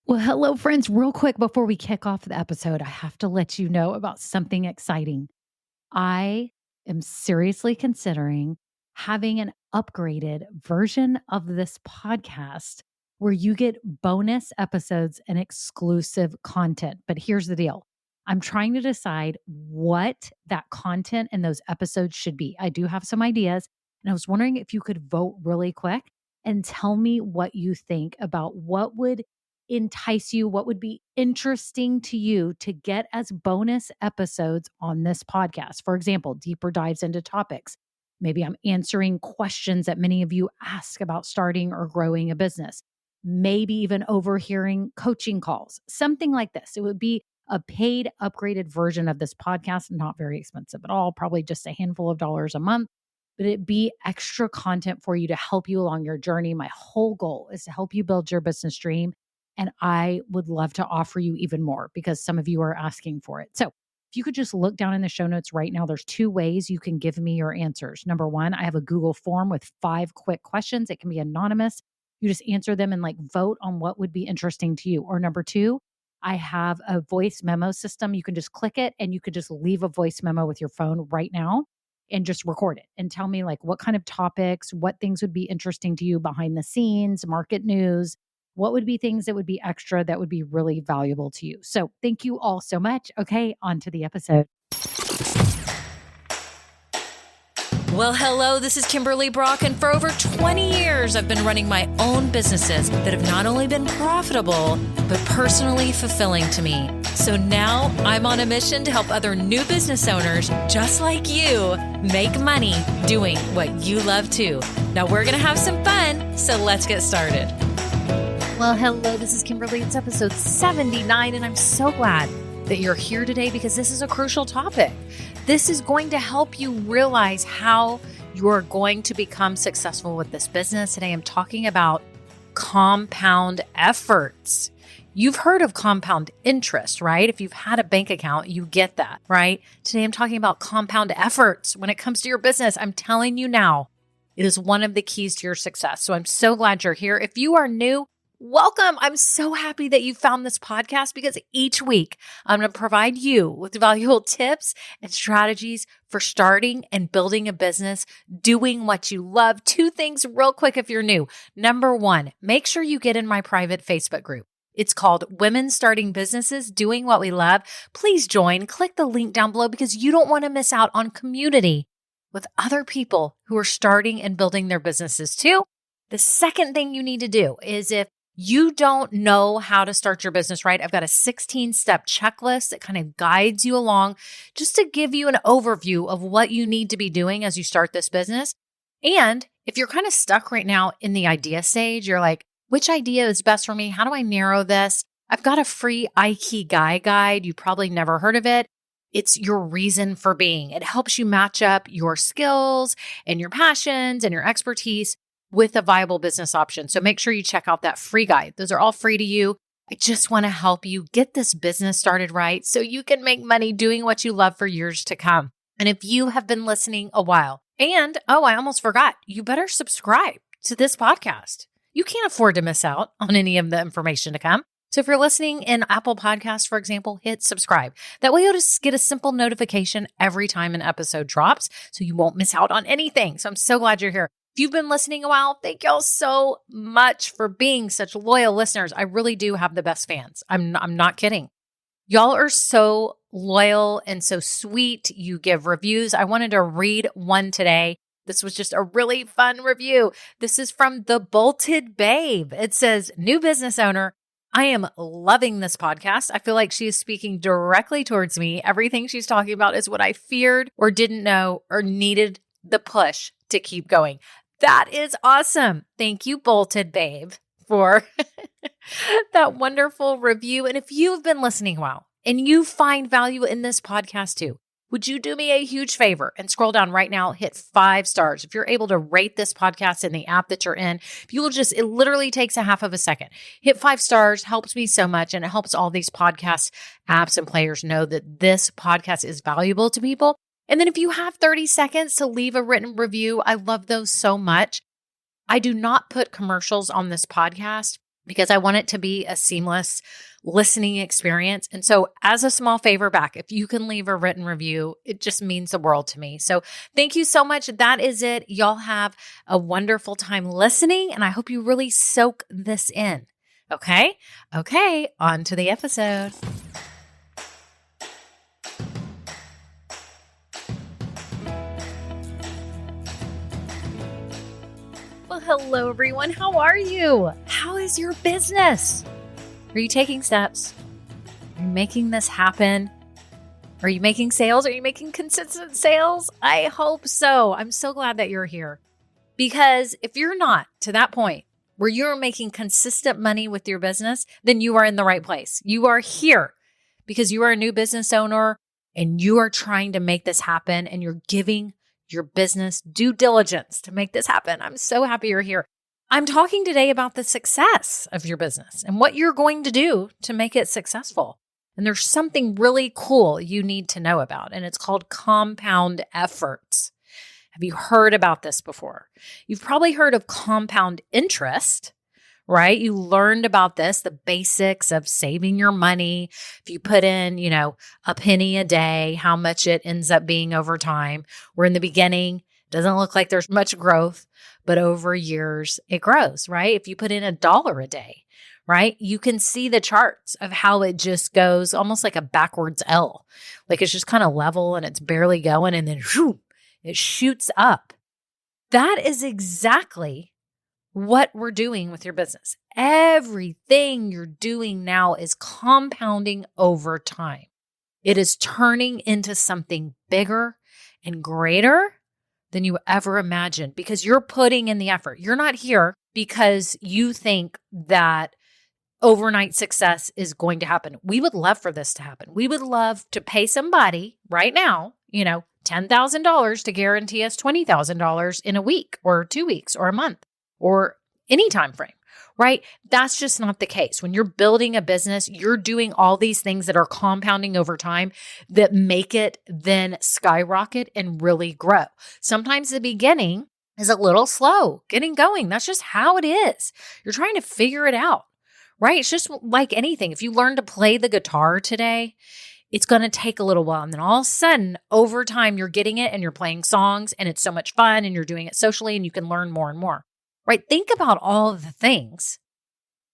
Well, hello, friends. Real quick before we kick off the episode, I have to let you know about something exciting. I am seriously considering having an upgraded version of this podcast where you get bonus episodes and exclusive content. But here's the deal, I'm trying to decide what that content and those episodes should be. I do have some ideas, and I was wondering if you could vote really quick and tell me what you think about what would entice you, what would be interesting to you to get as bonus episodes on this podcast. For example, deeper dives into topics. Maybe I'm answering questions that many of you ask about starting or growing a business. Maybe even overhearing coaching calls, something like this. It would be a paid, upgraded version of this podcast, not very expensive at all, probably just a handful of dollars a month, but it be extra content for you to help you along your journey. My whole goal is to help you build your business dream. And I would love to offer you even more because some of you are asking for it. So if you could just look down in the show notes right now, there's two ways you can give me your answers. Number one, I have a Google form with 5 quick questions. It can be anonymous. You just answer them and vote on what would be interesting to you. Or number two, I have a voice memo system. You can just click it and you could just leave a voice memo with your phone right now and just record it and tell me what kind of topics, what things would be interesting to you behind the scenes, market news, what would be things that would be extra that would be really valuable to you. So thank you all so much. Okay, on to the episode. Well, hello, this is Kimberly Brock, and for over 20 years, I've been running my own businesses that have not only been profitable, but personally fulfilling to me. So now I'm on a mission to help other new business owners just like you make money doing what you love too. Now we're going to have some fun, so let's get started. Well, hello, this is Kimberly. It's episode 79, and I'm so glad that you're here today because this is a crucial topic. This is going to help you realize how you're going to become successful with this business. Today, I'm talking about compound efforts. You've heard of compound interest, right? If you've had a bank account, you get that, right? Today, I'm talking about compound efforts. When it comes to your business, I'm telling you now, it is one of the keys to your success. So I'm so glad you're here. If you are new, welcome. I'm so happy that you found this podcast because each week I'm going to provide you with valuable tips and strategies for starting and building a business, doing what you love. 2 things real quick if you're new. Number 1, make sure you get in my private Facebook group. It's called Women Starting Businesses, Doing What We Love. Please join. Click the link down below because you don't want to miss out on community with other people who are starting and building their businesses too. The second thing you need to do is if you don't know how to start your business right, I've got a 16-step checklist that kind of guides you along just to give you an overview of what you need to be doing as you start this business. And if you're kind of stuck right now in the idea stage, you're like, which idea is best for me? How do I narrow this? I've got a free Ikigai guide. You probably never heard of it. It's your reason for being. It helps you match up your skills and your passions and your expertise with a viable business option. So make sure you check out that free guide. Those are all free to you. I just want to help you get this business started right so you can make money doing what you love for years to come. And if you have been listening a while, and I almost forgot, you better subscribe to this podcast. You can't afford to miss out on any of the information to come. So if you're listening in Apple Podcasts, for example, hit subscribe. That way you'll just get a simple notification every time an episode drops so you won't miss out on anything. So I'm so glad you're here. If you've been listening a while, thank y'all so much for being such loyal listeners. I really do have the best fans. I'm not kidding. Y'all are so loyal and so sweet. You give reviews. I wanted to read one today. This was just a really fun review. This is from The Bolted Babe. It says, new business owner, I am loving this podcast. I feel like she is speaking directly towards me. Everything she's talking about is what I feared or didn't know or needed the push to keep going. That is awesome. Thank you, Bolted Babe, for that wonderful review. And if you've been listening a while and you find value in this podcast too, would you do me a huge favor and scroll down right now, hit 5 stars. If you're able to rate this podcast in the app that you're in, if you will it literally takes a half of a second. Hit 5 stars, helps me so much. And it helps all these podcast apps and players know that this podcast is valuable to people. And then if you have 30 seconds to leave a written review, I love those so much. I do not put commercials on this podcast because I want it to be a seamless listening experience. And so as a small favor back, if you can leave a written review, it just means the world to me. So thank you so much. That is it. Y'all have a wonderful time listening, and I hope you really soak this in. Okay, on to the episode. Well, hello everyone. How are you? How is your business? Are you taking steps? Are you making this happen? Are you making sales? Are you making consistent sales? I hope so. I'm so glad that you're here. Because if you're not to that point where you're making consistent money with your business, then you are in the right place. You are here because you are a new business owner and you are trying to make this happen, and you're giving your business due diligence to make this happen. I'm so happy you're here. I'm talking today about the success of your business and what you're going to do to make it successful. And there's something really cool you need to know about, and it's called compound efforts. Have you heard about this before? You've probably heard of compound interest, right? You learned about this, the basics of saving your money. If you put in, a penny a day, how much it ends up being over time. Where in the beginning, it doesn't look like there's much growth, but over years it grows, right? If you put in $1 a day, right? You can see the charts of how it just goes almost like a backwards L. Like it's just kind of level and it's barely going, and then whoo, it shoots up. That is exactly what we're doing with your business. Everything you're doing now is compounding over time. It is turning into something bigger and greater than you ever imagined because you're putting in the effort. You're not here because you think that overnight success is going to happen. We would love for this to happen. We would love to pay somebody right now, $10,000 to guarantee us $20,000 in a week or 2 weeks or a month or any time frame, right? That's just not the case. When you're building a business, you're doing all these things that are compounding over time that make it then skyrocket and really grow. Sometimes the beginning is a little slow getting going. That's just how it is. You're trying to figure it out, right? It's just like anything. If you learn to play the guitar today, it's going to take a little while. And then all of a sudden, over time, you're getting it and you're playing songs and it's so much fun and you're doing it socially and you can learn more and more, right? Think about all of the things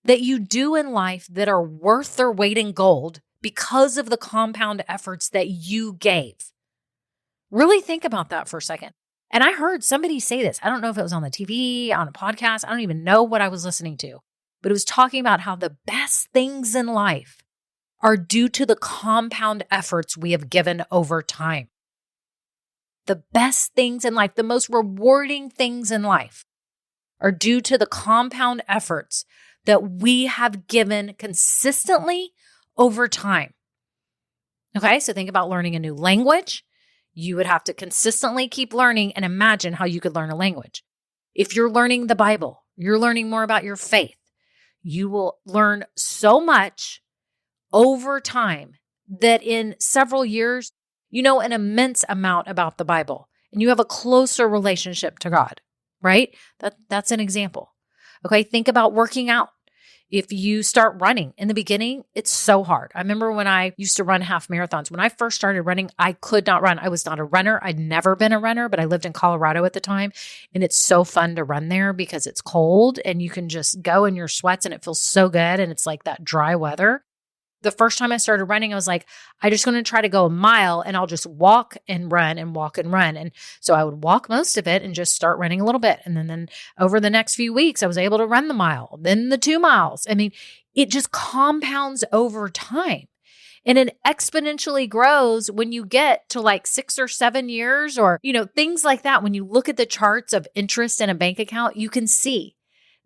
that you do in life that are worth their weight in gold because of the compound efforts that you gave. Really think about that for a second. And I heard somebody say this. I don't know if it was on the TV, on a podcast. I don't even know what I was listening to, but it was talking about how the best things in life are due to the compound efforts we have given over time. The best things in life, the most rewarding things in life are due to the compound efforts that we have given consistently over time. Okay, so think about learning a new language. You would have to consistently keep learning and imagine how you could learn a language. If you're learning the Bible, you're learning more about your faith, you will learn so much over time that in several years, you know an immense amount about the Bible and you have a closer relationship to God, right? That's an example. Okay, think about working out. If you start running in the beginning, it's so hard. I remember when I used to run half marathons. When I first started running, I could not run. I was not a runner. I'd never been a runner, but I lived in Colorado at the time. And it's so fun to run there because it's cold and you can just go in your sweats and it feels so good. And it's like that dry weather. The first time I started running, I was like, I'm just going to try to go a mile and I'll just walk and run and walk and run. And so I would walk most of it and just start running a little bit. And then over the next few weeks, I was able to run the mile, then the 2 miles. I mean, it just compounds over time. And it exponentially grows when you get to like 6 or 7 years or, things like that. When you look at the charts of interest in a bank account, you can see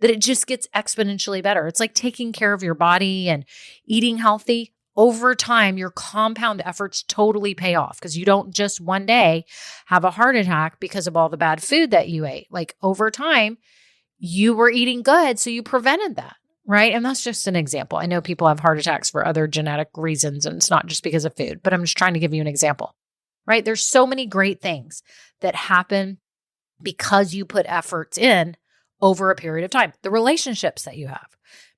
that it just gets exponentially better. It's like taking care of your body and eating healthy. Over time, your compound efforts totally pay off because you don't just one day have a heart attack because of all the bad food that you ate. Like over time, you were eating good, so you prevented that, right? And that's just an example. I know people have heart attacks for other genetic reasons, and it's not just because of food, but I'm just trying to give you an example, right? There's so many great things that happen because you put efforts in over a period of time. The relationships that you have.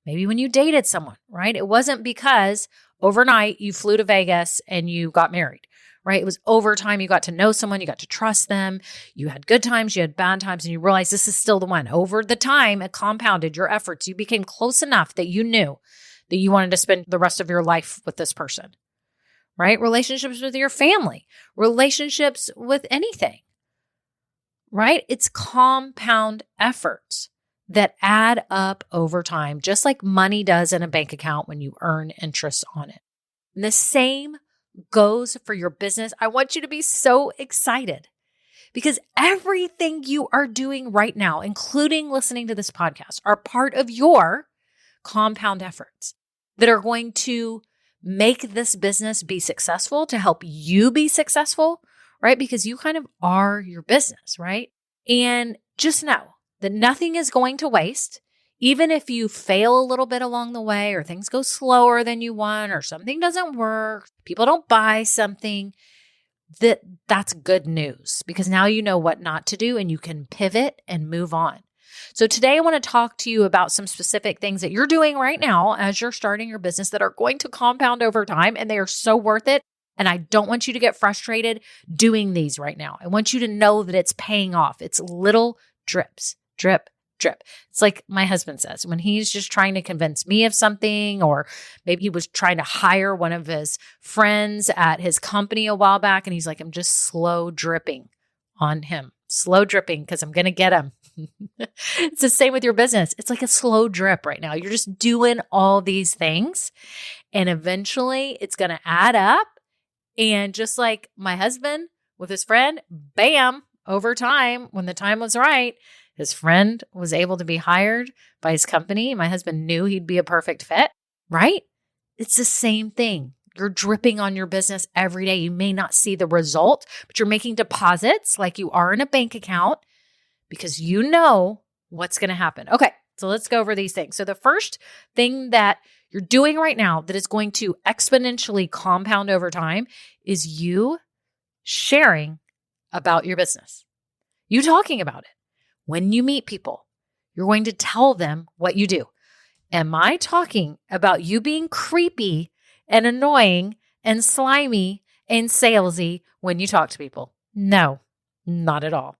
Maybe when you dated someone, right? It wasn't because overnight you flew to Vegas and you got married, right? It was over time you got to know someone, you got to trust them, you had good times, you had bad times, and you realized this is still the one. Over the time, it compounded your efforts. You became close enough that you knew that you wanted to spend the rest of your life with this person, right? Relationships with your family, relationships with anything, right? It's compound efforts that add up over time, just like money does in a bank account when you earn interest on it. And the same goes for your business. I want you to be so excited because everything you are doing right now, including listening to this podcast, are part of your compound efforts that are going to make this business be successful, to help you be successful, right? Because you kind of are your business, right? And just know that nothing is going to waste. Even if you fail a little bit along the way, or things go slower than you want, or something doesn't work, people don't buy something, that's good news because now you know what not to do and you can pivot and move on. So today I want to talk to you about some specific things that you're doing right now as you're starting your business that are going to compound over time, and they are so worth it. And I don't want you to get frustrated doing these right now. I want you to know that it's paying off. It's little drips, drip, drip. It's like my husband says, when he's just trying to convince me of something, or maybe he was trying to hire one of his friends at his company a while back, and he's like, I'm just slow dripping on him. Slow dripping because I'm going to get him. It's the same with your business. It's like a slow drip right now. You're just doing all these things, and eventually it's going to add up. And just like my husband with his friend, bam, over time, when the time was right, his friend was able to be hired by his company. My husband knew he'd be a perfect fit, right? It's the same thing. You're dripping on your business every day. You may not see the result, but you're making deposits like you are in a bank account because you know what's going to happen. Okay, so let's go over these things. So the first thing that you're doing right now that is going to exponentially compound over time is you sharing about your business. You talking about it. When you meet people, you're going to tell them what you do. Am I talking about you being creepy and annoying and slimy and salesy when you talk to people? No, not at all.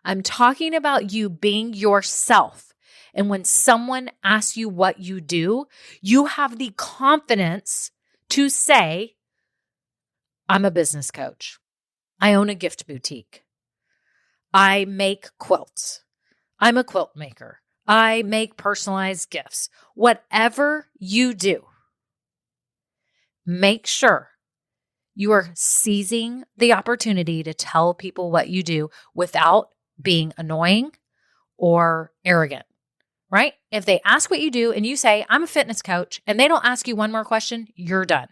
I'm talking about you being yourself. And when someone asks you what you do, you have the confidence to say, I'm a business coach. I own a gift boutique. I make quilts. I'm a quilt maker. I make personalized gifts. Whatever you do, make sure you are seizing the opportunity to tell people what you do without being annoying or arrogant. Right? If they ask what you do and you say, I'm a fitness coach, and they don't ask you one more question, you're done.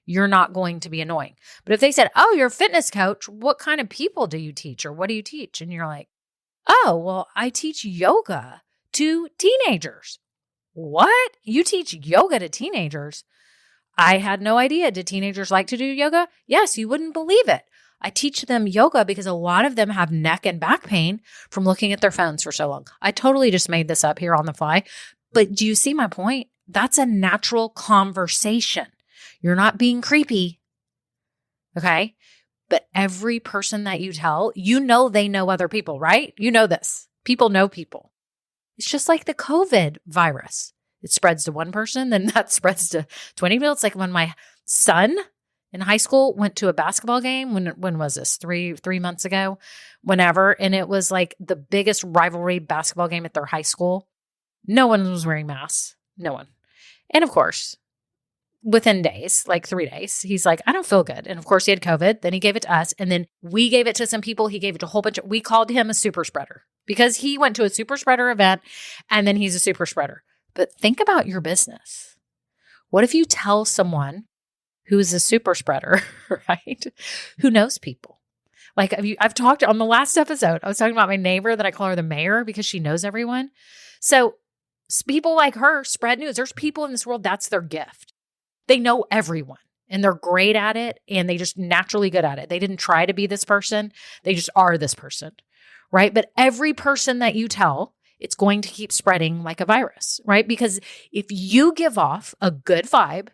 You're not going to be annoying. But if they said, oh, you're a fitness coach, what kind of people do you teach? Or what do you teach? And you're like, oh, well, I teach yoga to teenagers. What? You teach yoga to teenagers? I had no idea. Did teenagers like to do yoga? Yes, you wouldn't believe it. I teach them yoga because a lot of them have neck and back pain from looking at their phones for so long. I totally just made this up here on the fly. But do you see my point? That's a natural conversation. You're not being creepy. Okay? But every person that you tell, you know they know other people, right? You know this. People know people. It's just like the COVID virus. It spreads to one person, then that spreads to 20 people. It's like when my son in high school went to a basketball game. When was this? Three months ago, whenever. And it was like the biggest rivalry basketball game at their high school. No one was wearing masks. No one. And of course, within days, like 3 days, he's like, I don't feel good. And of course he had COVID. Then he gave it to us. And then we gave it to some people. He gave it to a whole bunch we called him a super spreader because he went to a super spreader event and then he's a super spreader. But think about your business. What if you tell someone who is a super spreader, right? Who knows people? Like I've talked on the last episode, I was talking about my neighbor that I call her the mayor because she knows everyone. So people like her spread news. There's people in this world, that's their gift. They know everyone and they're great at it and they just naturally good at it. They didn't try to be this person. They just are this person, right? But every person that you tell it's going to keep spreading like a virus, right? Because if you give off a good vibe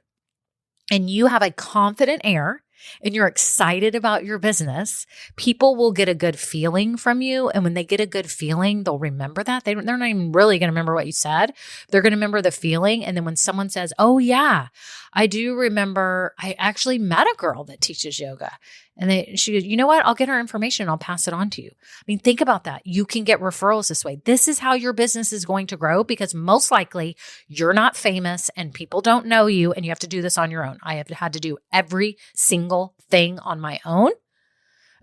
and you have a confident air and you're excited about your business, people will get a good feeling from you. And when they get a good feeling, they'll remember that. They're not even really going to remember what you said. They're going to remember the feeling. And then when someone says, oh yeah, I do remember, I actually met a girl that teaches yoga. And she goes, you know what? I'll get her information. I'll pass it on to you. I mean, think about that. You can get referrals this way. This is how your business is going to grow because most likely you're not famous and people don't know you and you have to do this on your own. I have had to do every single thing on my own.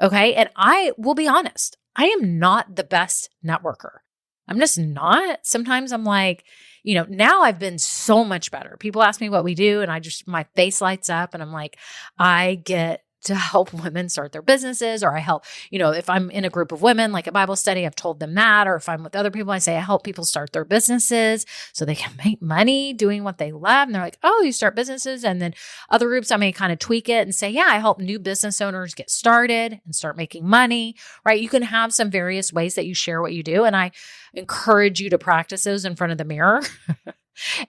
Okay. And I will be honest, I am not the best networker. I'm just not. Sometimes I'm like, now I've been so much better. People ask me what we do and my face lights up and I'm like, I get to help women start their businesses, or I help, if I'm in a group of women, like a Bible study, I've told them that, or if I'm with other people, I say, I help people start their businesses so they can make money doing what they love. And they're like, oh, you start businesses. And then other groups, I may kind of tweak it and say, yeah, I help new business owners get started and start making money, right? You can have some various ways that you share what you do. And I encourage you to practice those in front of the mirror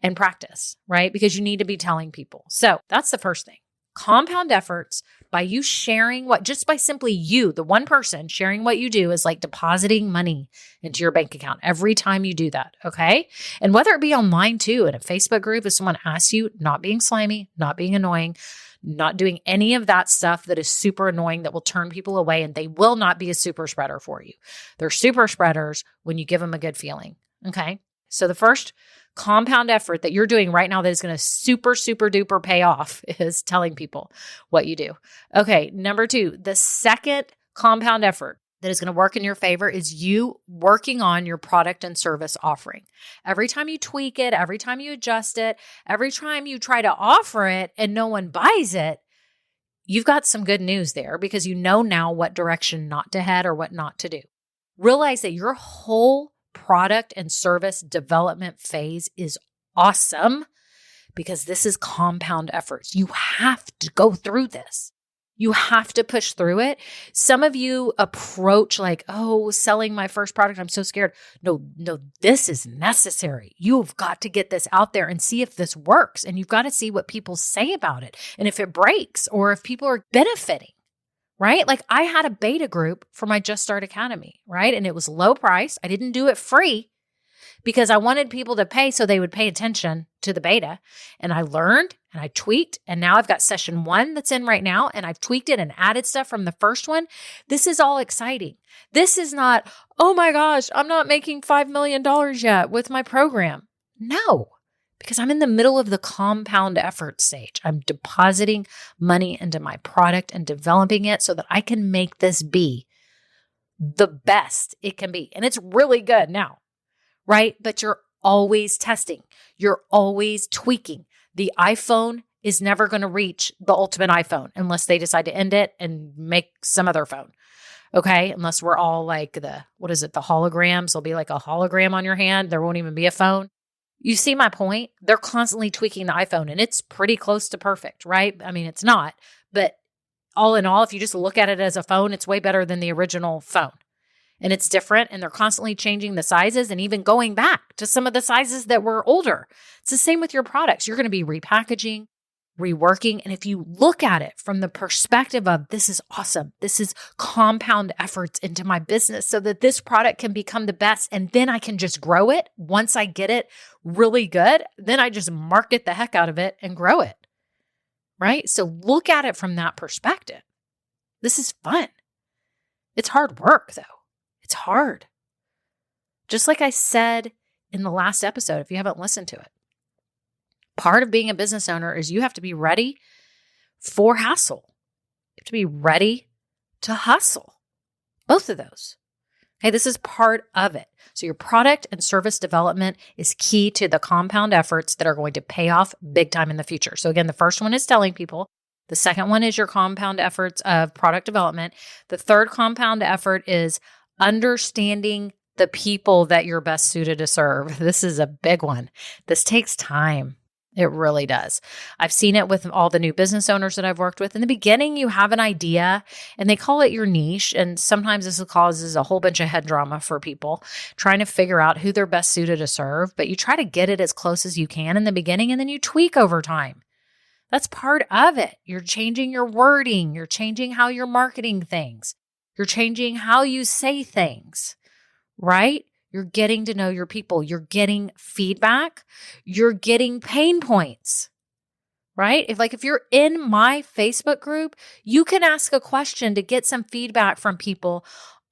and practice, right? Because you need to be telling people. So that's the first thing. Compound efforts by you sharing just by simply you, the one person sharing what you do is like depositing money into your bank account every time you do that. Okay. And whether it be online too, in a Facebook group, if someone asks you, not being slimy, not being annoying, not doing any of that stuff that is super annoying that will turn people away, and they will not be a super spreader for you. They're super spreaders when you give them a good feeling. Okay. So the first compound effort that you're doing right now that is going to super, super duper pay off is telling people what you do. Okay. Number 2, the second compound effort that is going to work in your favor is you working on your product and service offering. Every time you tweak it, every time you adjust it, every time you try to offer it and no one buys it, you've got some good news there because you know now what direction not to head or what not to do. Realize that your whole product and service development phase is awesome because this is compound efforts. You have to go through this. You have to push through it. Some of you approach like, oh, selling my first product, I'm so scared. No, this is necessary. You've got to get this out there and see if this works. And you've got to see what people say about it and if it breaks or if people are benefiting. Right? Like I had a beta group for my Just Start Academy, right? And it was low price. I didn't do it free because I wanted people to pay so they would pay attention to the beta. And I learned and I tweaked. And now I've got session 1 that's in right now. And I've tweaked it and added stuff from the first one. This is all exciting. This is not, oh my gosh, I'm not making $5 million yet with my program. No. Because I'm in the middle of the compound effort stage. I'm depositing money into my product and developing it so that I can make this be the best it can be. And it's really good now, right? But you're always testing. You're always tweaking. The iPhone is never going to reach the ultimate iPhone unless they decide to end it and make some other phone. Okay. Unless we're all like the holograms. There'll be like a hologram on your hand. There won't even be a phone. You see my point? They're constantly tweaking the iPhone and it's pretty close to perfect, right? I mean, it's not, but all in all, if you just look at it as a phone, it's way better than the original phone. And it's different and they're constantly changing the sizes and even going back to some of the sizes that were older. It's the same with your products. You're going to be repackaging, reworking. And if you look at it from the perspective of this is awesome, this is compound efforts into my business so that this product can become the best. And then I can just grow it. Once I get it really good, then I just market the heck out of it and grow it. Right? So look at it from that perspective. This is fun. It's hard work though. It's hard. Just like I said in the last episode, if you haven't listened to it. Part of being a business owner is you have to be ready for hassle. You have to be ready to hustle. Both of those. Okay, this is part of it. So your product and service development is key to the compound efforts that are going to pay off big time in the future. So again, the first one is telling people. The second one is your compound efforts of product development. The third compound effort is understanding the people that you're best suited to serve. This is a big one. This takes time. It really does. I've seen it with all the new business owners that I've worked with. In the beginning, you have an idea and they call it your niche. And sometimes this causes a whole bunch of head drama for people trying to figure out who they're best suited to serve. But you try to get it as close as you can in the beginning and then you tweak over time. That's part of it. You're changing your wording. You're changing how you're marketing things. You're changing how you say things, right? You're getting to know your people. You're getting feedback. You're getting pain points, right? If you're in my Facebook group, you can ask a question to get some feedback from people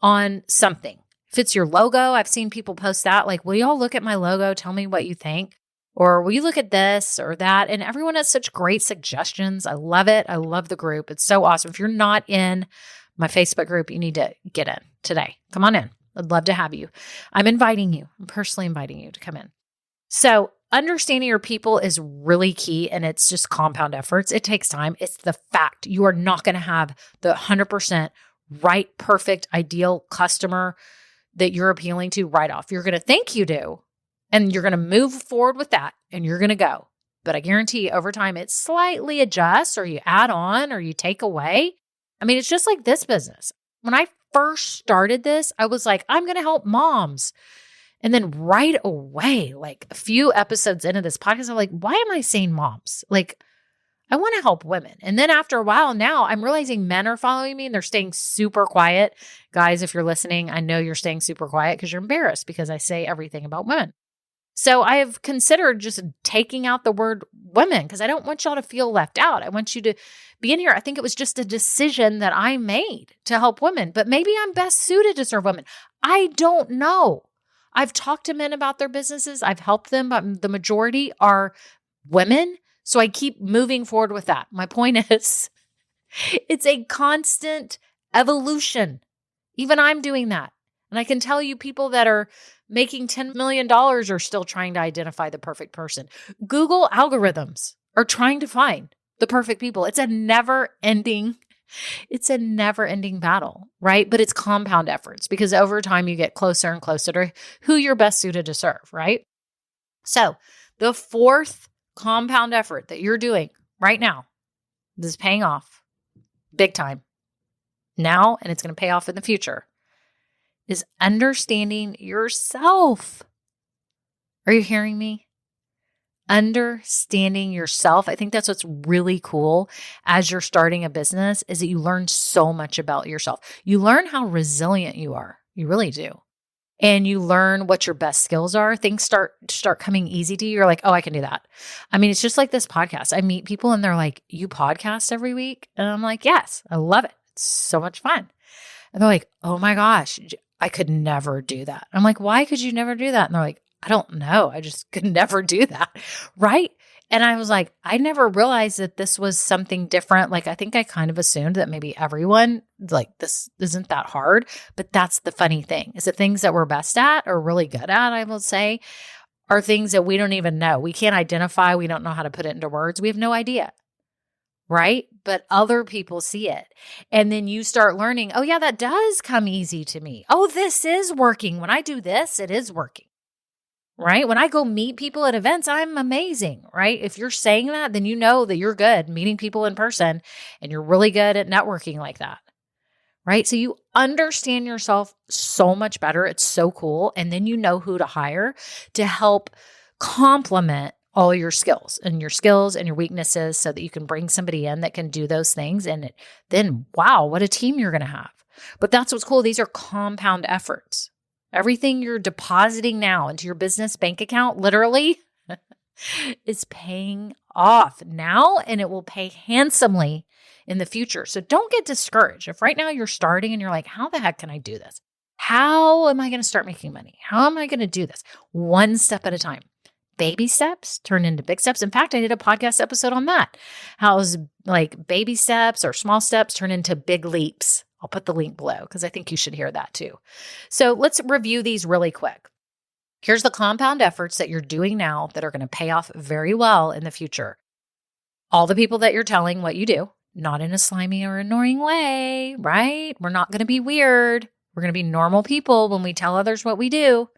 on something. If it's your logo, I've seen people post that, like, will y'all look at my logo? Tell me what you think. Or will you look at this or that? And everyone has such great suggestions. I love it. I love the group. It's so awesome. If you're not in my Facebook group, you need to get in today. Come on in. I'd love to have you. I'm inviting you. I'm personally inviting you to come in. So understanding your people is really key, and it's just compound efforts. It takes time. It's the fact. You are not going to have the 100% right, perfect, ideal customer that you're appealing to right off. You're going to think you do, and you're going to move forward with that, and you're going to go. But I guarantee you over time, it slightly adjusts, or you add on, or you take away. I mean, it's just like this business. When I first started this, I was like, I'm going to help moms. And then right away, like a few episodes into this podcast, I'm like, why am I saying moms? Like, I want to help women. And then after a while now, I'm realizing men are following me and they're staying super quiet. Guys, if you're listening, I know you're staying super quiet because you're embarrassed because I say everything about women. So I have considered just taking out the word women because I don't want y'all to feel left out. I want you to be in here. I think it was just a decision that I made to help women, but maybe I'm best suited to serve women. I don't know. I've talked to men about their businesses. I've helped them, but the majority are women. So I keep moving forward with that. My point is, it's a constant evolution. Even I'm doing that. And I can tell you people that are making $10 million are still trying to identify the perfect person. Google algorithms are trying to find the perfect people. It's a never ending battle, right? But it's compound efforts because over time you get closer and closer to who you're best suited to serve, right? So the fourth compound effort that you're doing right now, this is paying off big time now, and it's going to pay off in the future, is understanding yourself. Are you hearing me? Understanding yourself. I think that's what's really cool as you're starting a business is that you learn so much about yourself. You learn how resilient you are. You really do. And you learn what your best skills are. Things start coming easy to you. You're like, oh, I can do that. I mean, it's just like this podcast. I meet people and they're like, you podcast every week? And I'm like, yes, I love it. It's so much fun. And they're like, oh my gosh, I could never do that. I'm like, why could you never do that? And they're like, I don't know. I just could never do that. Right. And I was like, I never realized that this was something different. Like, I think I kind of assumed that maybe everyone, like, this isn't that hard. But that's the funny thing is that things that we're best at or really good at, I will say, are things that we don't even know. We can't identify. We don't know how to put it into words. We have no idea. Right? But other people see it. And then you start learning, oh yeah, that does come easy to me. Oh, this is working. When I do this, it is working. Right? When I go meet people at events, I'm amazing, right? If you're saying that, then you know that you're good meeting people in person and you're really good at networking like that. Right? So you understand yourself so much better. It's so cool. And then you know who to hire to help complement all your skills and your weaknesses so that you can bring somebody in that can do those things. And then, wow, what a team you're going to have. But that's what's cool. These are compound efforts. Everything you're depositing now into your business bank account, literally, is paying off now, and it will pay handsomely in the future. So don't get discouraged. If right now you're starting and you're like, how the heck can I do this? How am I going to start making money? How am I going to do this? One step at a time. Baby steps turn into big steps. In fact, I did a podcast episode on that. How's like baby steps or small steps turn into big leaps. I'll put the link below because I think you should hear that too. So let's review these really quick. Here's the compound efforts that you're doing now that are going to pay off very well in the future. All the people that you're telling what you do, not in a slimy or annoying way, right? We're not going to be weird. We're going to be normal people when we tell others what we do.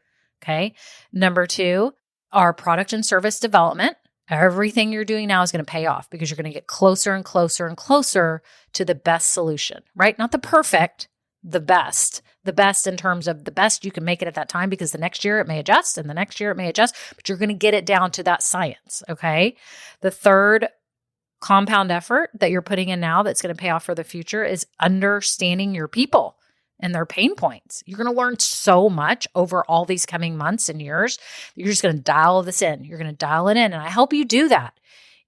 Okay. Number 2, our product and service development. Everything you're doing now is going to pay off because you're going to get closer and closer and closer to the best solution, right? Not the perfect, the best. The best in terms of the best you can make it at that time, because the next year it may adjust and the next year it may adjust, but you're going to get it down to that science, okay? The third compound effort that you're putting in now that's going to pay off for the future is understanding your people and their pain points. You're going to learn so much over all these coming months and years. You're just going to dial this in. You're going to dial it in. And I help you do that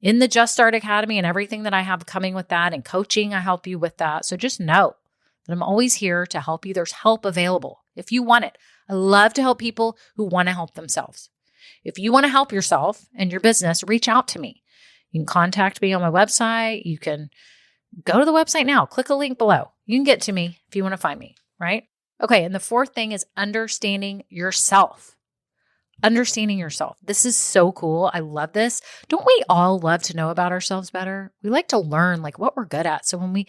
in the Just Start Academy and everything that I have coming with that, and coaching, I help you with that. So just know that I'm always here to help you. There's help available if you want it. I love to help people who want to help themselves. If you want to help yourself and your business, reach out to me. You can contact me on my website. You can go to the website now, click a link below. You can get to me if you want to find me, right? Okay, and the fourth thing is understanding yourself. Understanding yourself. This is so cool. I love this. Don't we all love to know about ourselves better? We like to learn like what we're good at. So when we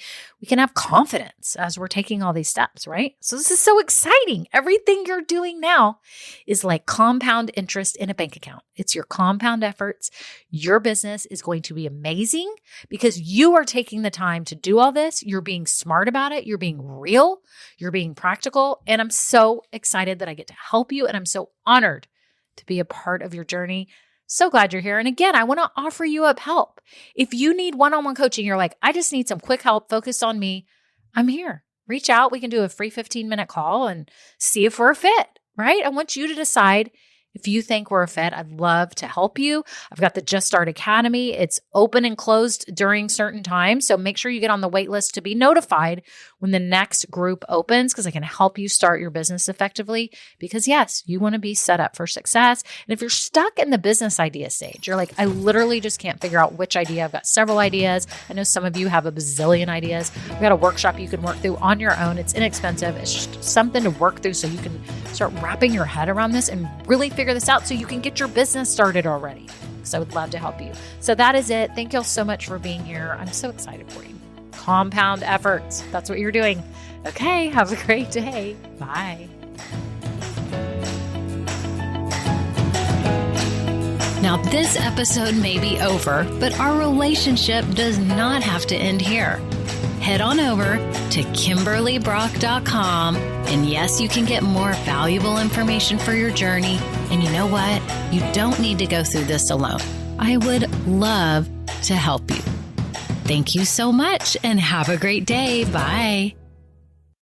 can have confidence as we're taking all these steps, right? So this is so exciting. Everything you're doing now is like compound interest in a bank account. It's your compound efforts. Your business is going to be amazing because you are taking the time to do all this. You're being smart about it. You're being real. You're being practical. And I'm so excited that I get to help you. And I'm so honored to be a part of your journey. So glad you're here. And again, I want to offer you up help. If you need one-on-one coaching, you're like, I just need some quick help focused on me, I'm here. Reach out. We can do a free 15-minute call and see if we're a fit, right? I want you to decide if you think we're a fit. I'd love to help you. I've got the Just Start Academy. It's open and closed during certain times. So make sure you get on the wait list to be notified when the next group opens, because I can help you start your business effectively. Because yes, you want to be set up for success. And if you're stuck in the business idea stage, you're like, I literally just can't figure out which idea. I've got several ideas. I know some of you have a bazillion ideas. We've got a workshop you can work through on your own. It's inexpensive. It's just something to work through so you can start wrapping your head around this and really figure this out so you can get your business started already. So I would love to help you. So that is it. Thank you all so much for being here. I'm so excited for you. Compound efforts. That's what you're doing. Okay. Have a great day. Bye. Now, this episode may be over, but our relationship does not have to end here. Head on over to KimberlyBrock.com. And yes, you can get more valuable information for your journey. And you know what? You don't need to go through this alone. I would love to help you. Thank you so much and have a great day. Bye.